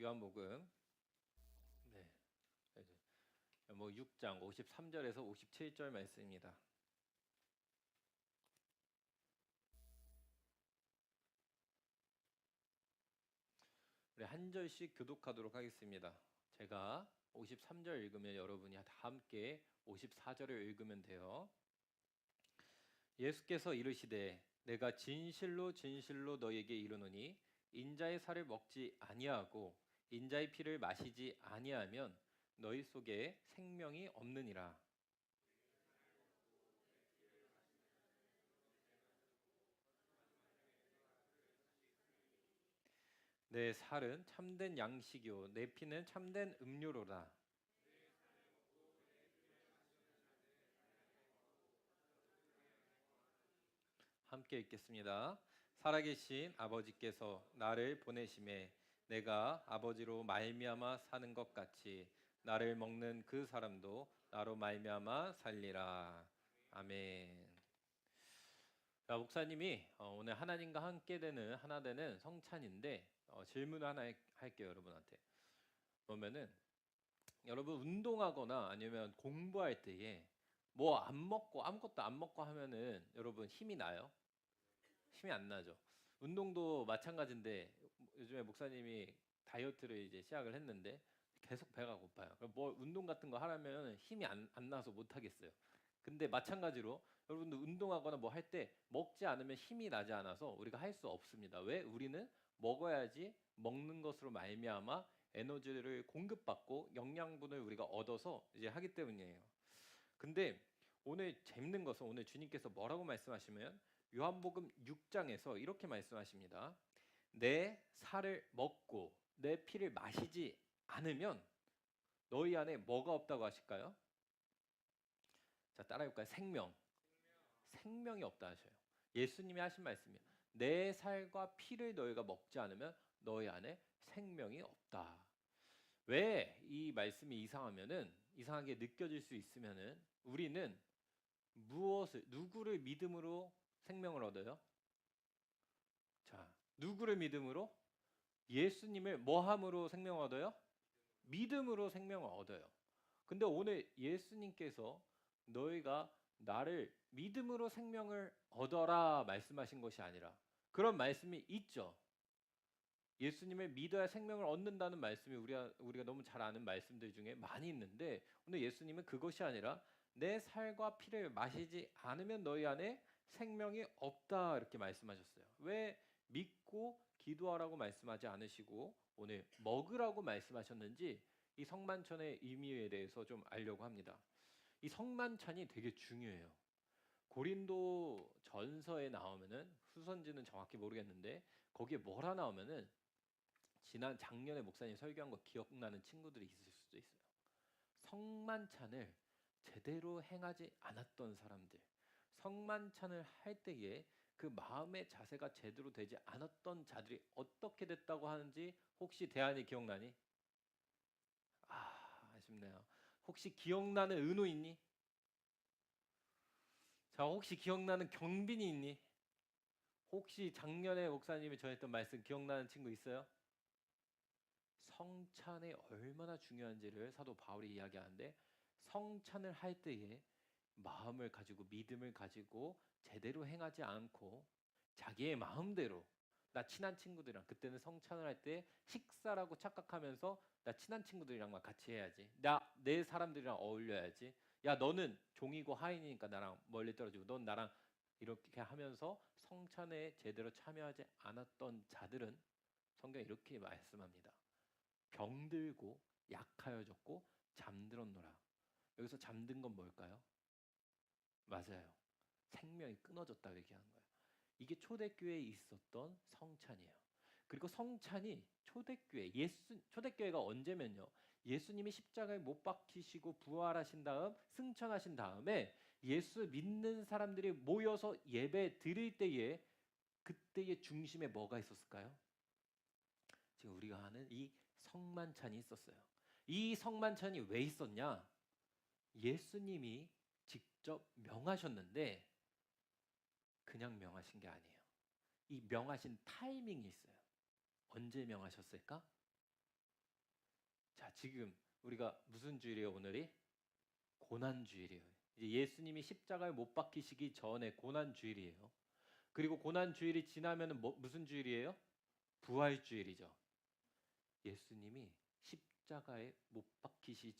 요한복음 네, 6장 53절에서 57절 말씀입니다. 우리 한 절씩 교독하도록 하겠습니다. 제가 53절 읽으면 여러분이 다 함께 54절을 읽으면 돼요. 예수께서 이르시되 내가 진실로 진실로 너희에게 이르노니 인자의 살을 먹지 아니하고 인자의 피를 마시지 아니하면 너희 속에 생명이 없느니라. 내 살은 참된 양식이요 내 피는 참된 음료로라. 함께 읽겠습니다. 살아계신 아버지께서 나를 보내심에 내가 아버지로 말미암아 사는 것 같이 나를 먹는 그 사람도 나로 말미암아 살리라. 아멘. 자, 목사님이 오늘 하나님과 함께 되는 하나 되는 성찬인데 질문 하나 할게요, 여러분한테. 그러면은 여러분 운동하거나 아니면 공부할 때에 뭐 안 먹고 아무것도 안 먹고 하면은 여러분 힘이 나요? 힘이 안 나죠. 운동도 마찬가지인데 요즘에 목사님이 다이어트를 이제 시작을 했는데 계속 배가 고파요. 그럼 뭐 운동 같은 거 하려면 힘이 안 나서 못 하겠어요. 근데 마찬가지로 여러분도 운동하거나 뭐 할 때 먹지 않으면 힘이 나지 않아서 우리가 할 수 없습니다. 왜? 우리는 먹어야지 먹는 것으로 말미암아 에너지를 공급받고 영양분을 우리가 얻어서 이제 하기 때문이에요. 근데 오늘 재밌는 것은 오늘 주님께서 뭐라고 말씀하시면 요한복음 6장에서 이렇게 말씀하십니다. 내 살을 먹고 내 피를 마시지 않으면 너희 안에 뭐가 없다고 하실까요? 자, 따라해볼까요? 생명. 생명이 없다 하셔요. 예수님이 하신 말씀이에요. 내 살과 피를 너희가 먹지 않으면 너희 안에 생명이 없다. 왜 이 말씀이 이상하게 느껴질 수 있으면은 우리는 누구를 믿음으로 생명을 얻어요? 자, 누구를 믿음으로? 예수님을 뭐함으로 생명을 얻어요? 믿음으로 생명을 얻어요. 근데 오늘 예수님께서 너희가 나를 믿음으로 생명을 얻어라 말씀하신 것이 아니라 그런 말씀이 있죠. 예수님을 믿어야 생명을 얻는다는 말씀이 우리가 너무 잘 아는 말씀들 중에 많이 있는데 오늘 예수님은 그것이 아니라 내 살과 피를 마시지 않으면 너희 안에 생명이 없다 이렇게 말씀하셨어요. 왜 믿고 기도하라고 말씀하지 않으시고 오늘 먹으라고 말씀하셨는지 이 성만찬의 의미에 대해서 좀 알려고 합니다. 이 성만찬이 되게 중요해요. 고린도 전서에 나오면은 후선지는 정확히 모르겠는데 거기에 뭐라 나오면은 지난 작년에 목사님 설교한 거 기억나는 친구들이 있을 수도 있어요. 성만찬을 제대로 행하지 않았던 사람들, 성만찬을 할 때에 그 마음의 자세가 제대로 되지 않았던 자들이 어떻게 됐다고 하는지 혹시 대안이 기억나니? 아쉽네요. 혹시 기억나는 은우 있니? 자, 혹시 기억나는 경빈이 있니? 혹시 작년에 목사님이 전했던 말씀 기억나는 친구 있어요? 성찬이 얼마나 중요한지를 사도 바울이 이야기하는데 성찬을 할 때에 마음을 가지고 믿음을 가지고 제대로 행하지 않고 자기의 마음대로 나 친한 친구들이랑 그때는 성찬을 할 때 식사라고 착각하면서 나 친한 친구들이랑만 같이 해야지 나 내 사람들이랑 어울려야지 야 너는 종이고 하인이니까 나랑 멀리 떨어지고 넌 나랑 이렇게 하면서 성찬에 제대로 참여하지 않았던 자들은 성경이 이렇게 말씀합니다. 병들고 약하여졌고 잠들었노라. 여기서 잠든 건 뭘까요? 맞아요. 생명이 끊어졌다 얘기하는 거예요. 이게 초대교회에 있었던 성찬이에요. 그리고 성찬이 초대교회가 언제면요. 예수님이 십자가에 못 박히시고 부활하신 다음 승천하신 다음에 예수 믿는 사람들이 모여서 예배 드릴 때에 그때의 중심에 뭐가 있었을까요? 지금 우리가 하는 이 성만찬이 있었어요. 이 성만찬이 왜 있었냐? 예수님이 직접 명하셨는데 그냥 명하신 게 아니에요. 이 명하신 타이밍이 있어요. 언제 명하셨을까? 자, 지금 우리가 무슨 주일이에요? 오늘이 고난 주일이에요. 이제 예수님이 십자가에 못 박히시기 전에 고난 주일이에요. 그리고 고난 주일이 지나면은 무슨 주일이에요? 부활 주일이죠. 예수님이 십자가에 못 박히시기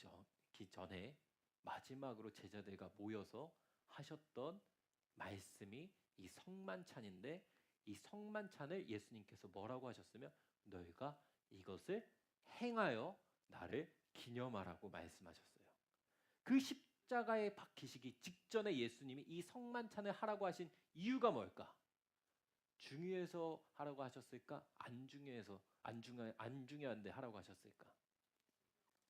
전에 마지막으로 제자들과 모여서 하셨던 말씀이 이 성만찬인데, 이 성만찬을 예수님께서 뭐라고 하셨으면 너희가 이것을 행하여 나를 기념하라고 말씀하셨어요. 그 십자가에 박히시기 직전에 예수님이 이 성만찬을 하라고 하신 이유가 뭘까? 중요해서 하라고 하셨을까? 안 중요해서 안 중요한데 하라고 하셨을까?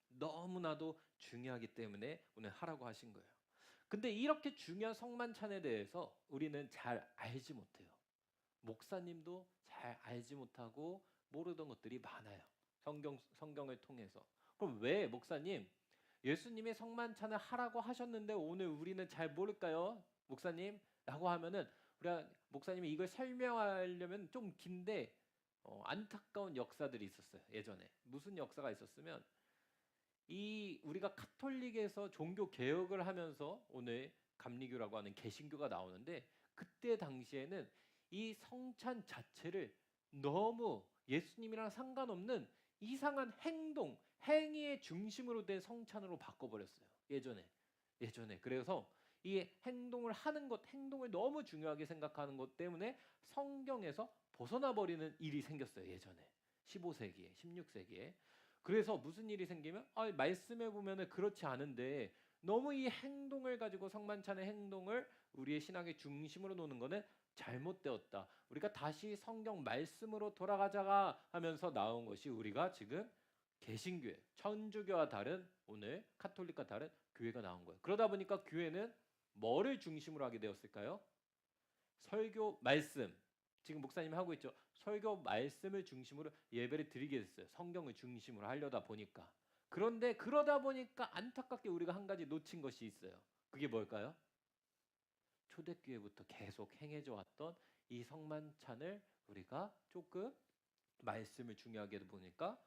너무나도 중요하기 때문에 오늘 하라고 하신 거예요. 근데 이렇게 중요한 성만찬에 대해서 우리는 잘 알지 못해요. 목사님도 잘 알지 못하고 모르던 것들이 많아요. 성경을 통해서. 그럼 왜 목사님 예수님이 성만찬을 하라고 하셨는데 오늘 우리는 잘 모를까요? 목사님? 라고 하면은 우리가 목사님이 이걸 설명하려면 좀 긴데 안타까운 역사들이 있었어요. 예전에. 무슨 역사가 있었으면 이 우리가 카톨릭에서 종교 개혁을 하면서 오늘 감리교라고 하는 개신교가 나오는데, 그때 당시에는 이 성찬 자체를 너무 예수님이랑 상관없는 이상한 행위의 중심으로 된 성찬으로 바꿔버렸어요. 예전에. 그래서 이 행동을 너무 중요하게 생각하는 것 때문에 성경에서 벗어나 버리는 일이 생겼어요. 예전에 15세기에, 16세기에. 그래서 무슨 일이 생기면 말씀해 보면은 그렇지 않은데 너무 이 행동을 가지고 성만찬의 행동을 우리의 신앙의 중심으로 놓는 거는 잘못되었다. 우리가 다시 성경 말씀으로 돌아가자가 하면서 나온 것이 우리가 지금 개신교회, 천주교와 다른 오늘 카톨릭과 다른 교회가 나온 거예요. 그러다 보니까 교회는 뭐를 중심으로 하게 되었을까요? 설교 말씀. 지금 목사님이 하고 있죠. 설교 말씀을 중심으로 예배를 드리게 됐어요. 성경을 중심으로 하려다 보니까. 그런데 그러다 보니까 안타깝게 우리가 한 가지 놓친 것이 있어요. 그게 뭘까요? 초대교회부터 계속 행해져 왔던 이 성만찬을 우리가 조금 말씀을 중요하게 보니까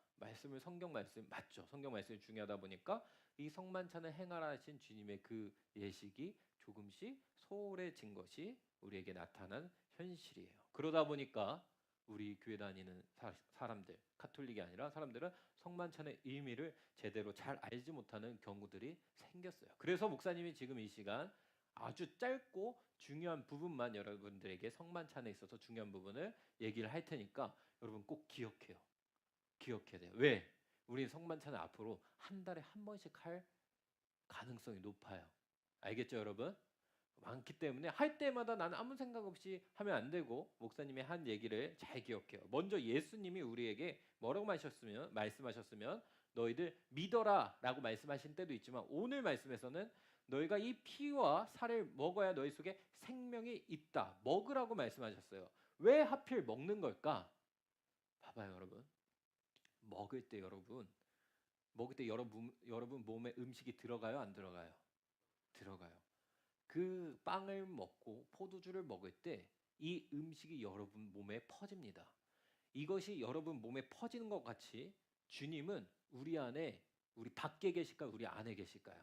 성경 말씀 맞죠? 성경 말씀이 중요하다 보니까 이 성만찬을 행하라 하신 주님의 그 예식이 조금씩 소홀해진 것이 우리에게 나타난 현실이에요. 그러다 보니까 우리 교회 다니는 사람들, 카톨릭이 아니라 사람들은 성만찬의 의미를 제대로 잘 알지 못하는 경우들이 생겼어요. 그래서 목사님이 지금 이 시간 아주 짧고 중요한 부분만 여러분들에게 성만찬에 있어서 중요한 부분을 얘기를 할 테니까 여러분 꼭 기억해야 돼요. 왜? 우리 성만찬을 앞으로 한 달에 한 번씩 할 가능성이 높아요. 알겠죠, 여러분? 많기 때문에 할 때마다 나는 아무 생각 없이 하면 안 되고 목사님이 한 얘기를 잘 기억해요. 먼저 예수님이 우리에게 뭐라고 말씀하셨으면 너희들 믿어라라고 말씀하신 때도 있지만 오늘 말씀에서는 너희가 이 피와 살을 먹어야 너희 속에 생명이 있다. 먹으라고 말씀하셨어요. 왜 하필 먹는 걸까? 봐봐요, 여러분. 먹을 때 여러분 몸에 음식이 들어가요, 안 들어가요? 들어가요. 그 빵을 먹고 포도주를 먹을 때 이 음식이 여러분 몸에 퍼집니다. 이것이 여러분 몸에 퍼지는 것 같이 주님은 우리 밖에 계실까요? 우리 안에 계실까요?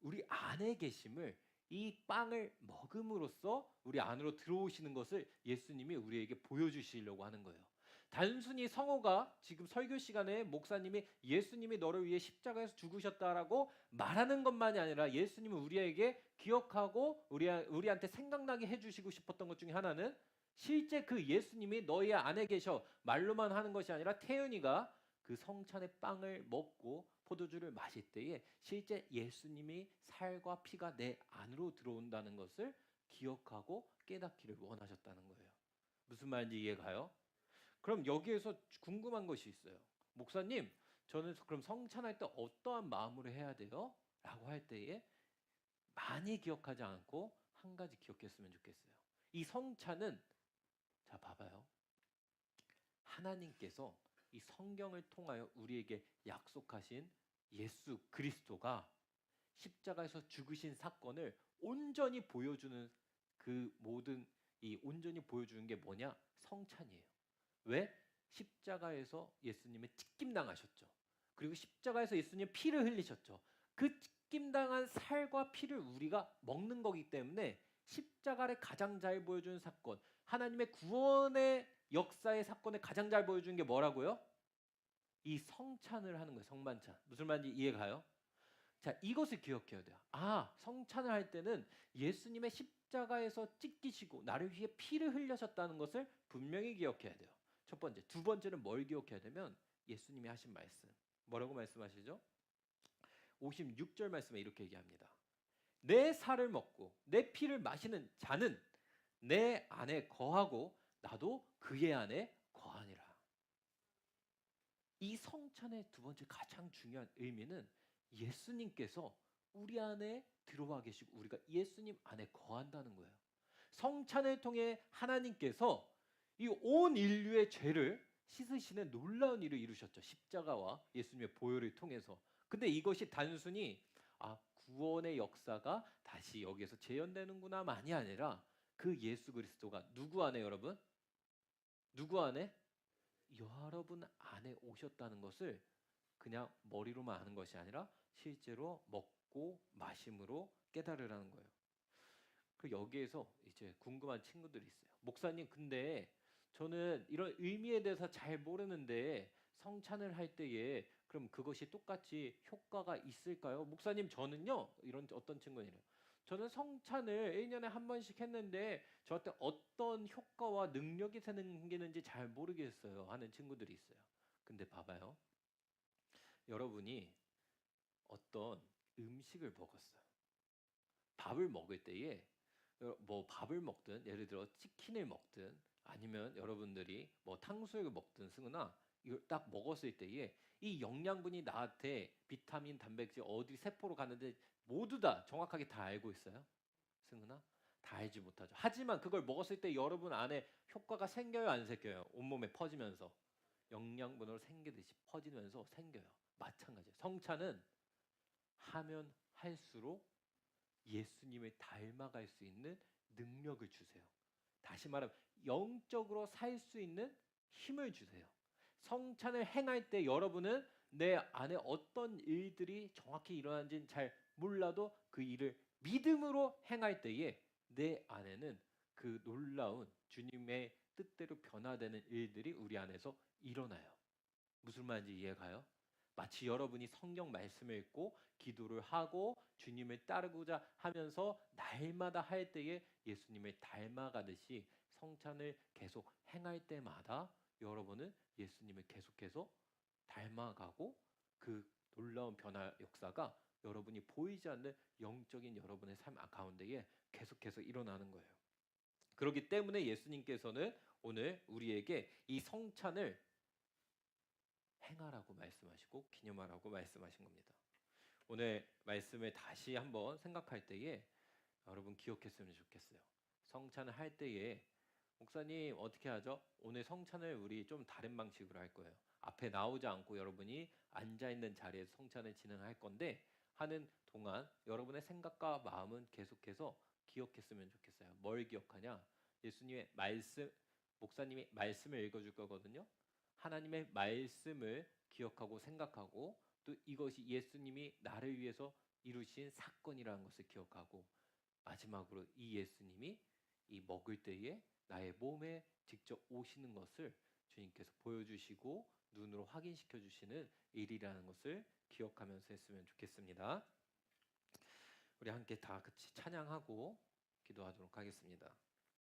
우리 안에 계심을 이 빵을 먹음으로써 우리 안으로 들어오시는 것을 예수님이 우리에게 보여주시려고 하는 거예요. 단순히 성호가 지금 설교 시간에 목사님이 예수님이 너를 위해 십자가에서 죽으셨다라고 말하는 것만이 아니라 예수님은 우리에게 기억하고 우리한테 생각나게 해주시고 싶었던 것 중에 하나는 실제 그 예수님이 너희 안에 계셔 말로만 하는 것이 아니라 태연이가 그 성찬의 빵을 먹고 포도주를 마실 때에 실제 예수님이 살과 피가 내 안으로 들어온다는 것을 기억하고 깨닫기를 원하셨다는 거예요. 무슨 말인지 이해가요? 그럼 여기에서 궁금한 것이 있어요. 목사님, 저는 그럼 성찬할 때 어떠한 마음으로 해야 돼요? 라고 할 때에 많이 기억하지 않고 한 가지 기억했으면 좋겠어요. 이 성찬은 자 봐봐요. 하나님께서 이 성경을 통하여 우리에게 약속하신 예수 그리스도가 십자가에서 죽으신 사건을 온전히 보여주는 온전히 보여주는 게 뭐냐? 성찬이에요. 왜? 십자가에서 예수님은 찢김 당하셨죠. 그리고 십자가에서 예수님 피를 흘리셨죠. 그 찢김당한 살과 피를 우리가 먹는 거기 때문에 십자가를 가장 잘 보여주는 사건, 하나님의 구원의 역사의 사건을 가장 잘 보여주는 게 뭐라고요? 이 성찬을 하는 거예요. 성만찬. 무슨 말인지 이해가요? 자, 이것을 기억해야 돼요. 아, 성찬을 할 때는 예수님의 십자가에서 찢기시고 나를 위해 피를 흘려셨다는 것을 분명히 기억해야 돼요. 첫 번째. 두 번째는 뭘 기억해야 되면 예수님이 하신 말씀. 뭐라고 말씀하시죠? 56절 말씀에 이렇게 얘기합니다. 내 살을 먹고 내 피를 마시는 자는 내 안에 거하고 나도 그의 안에 거하니라. 이 성찬의 두 번째 가장 중요한 의미는 예수님께서 우리 안에 들어와 계시고 우리가 예수님 안에 거한다는 거예요. 성찬을 통해 하나님께서 이 온 인류의 죄를 씻으시는 놀라운 일을 이루셨죠. 십자가와 예수님의 보혈을 통해서. 근데 이것이 단순히 구원의 역사가 다시 여기에서 재현되는구나만이 아니라 그 예수 그리스도가 누구 안에 여러분? 누구 안에? 여러분 안에 오셨다는 것을 그냥 머리로만 아는 것이 아니라 실제로 먹고 마심으로 깨달으라는 거예요. 그 여기에서 이제 궁금한 친구들이 있어요. 목사님, 근데 저는 이런 의미에 대해서 잘 모르는데 성찬을 할 때에 그럼 그것이 똑같이 효과가 있을까요? 목사님, 저는요, 이런 어떤 친구는 이래요. 저는 성찬을 1년에 한 번씩 했는데 저한테 어떤 효과와 능력이 생기는지 잘 모르겠어요 하는 친구들이 있어요. 근데 봐봐요. 여러분이 어떤 음식을 먹었어요. 밥을 먹을 때에 뭐 밥을 먹든 예를 들어 치킨을 먹든 아니면 여러분들이 뭐 탕수육을 먹든 승은아, 이걸 딱 먹었을 때에 이 영양분이 나한테 비타민, 단백질 어디 세포로 가는데 모두 다 정확하게 다 알고 있어요? 승은아? 다 알지 못하죠. 하지만 그걸 먹었을 때 여러분 안에 효과가 생겨요, 안 생겨요? 온몸에 퍼지면서 영양분으로 생기듯이 퍼지면서 생겨요. 마찬가지예요. 성찬은 하면 할수록 예수님을 닮아갈 수 있는 능력을 주세요. 다시 말하면 영적으로 살 수 있는 힘을 주세요. 성찬을 행할 때 여러분은 내 안에 어떤 일들이 정확히 일어나는지는 잘 몰라도 그 일을 믿음으로 행할 때에 내 안에는 그 놀라운 주님의 뜻대로 변화되는 일들이 우리 안에서 일어나요. 무슨 말인지 이해가요? 마치 여러분이 성경 말씀을 읽고 기도를 하고 주님을 따르고자 하면서 날마다 할 때에 예수님을 닮아가듯이 성찬을 계속 행할 때마다 여러분은 예수님을 계속해서 닮아가고 그 놀라운 변화 역사가 여러분이 보이지 않는 영적인 여러분의 삶 가운데에 계속해서 일어나는 거예요. 그렇기 때문에 예수님께서는 오늘 우리에게 이 성찬을 행하라고 말씀하시고 기념하라고 말씀하신 겁니다. 오늘 말씀을 다시 한번 생각할 때에 여러분 기억했으면 좋겠어요. 성찬을 할 때에 목사님 어떻게 하죠? 오늘 성찬을 우리 좀 다른 방식으로 할 거예요. 앞에 나오지 않고 여러분이 앉아 있는 자리에서 성찬을 진행할 건데 하는 동안 여러분의 생각과 마음은 계속해서 기억했으면 좋겠어요. 뭘 기억하냐? 예수님의 말씀, 목사님이 말씀을 읽어줄 거거든요. 하나님의 말씀을 기억하고 생각하고 또 이것이 예수님이 나를 위해서 이루신 사건이라는 것을 기억하고 마지막으로 이 예수님이 이 먹을 때에 나의 몸에 직접 오시는 것을 주님께서 보여주시고 눈으로 확인시켜 주시는 일이라는 것을 기억하면서 했으면 좋겠습니다. 우리 함께 다 같이 찬양하고 기도하도록 하겠습니다.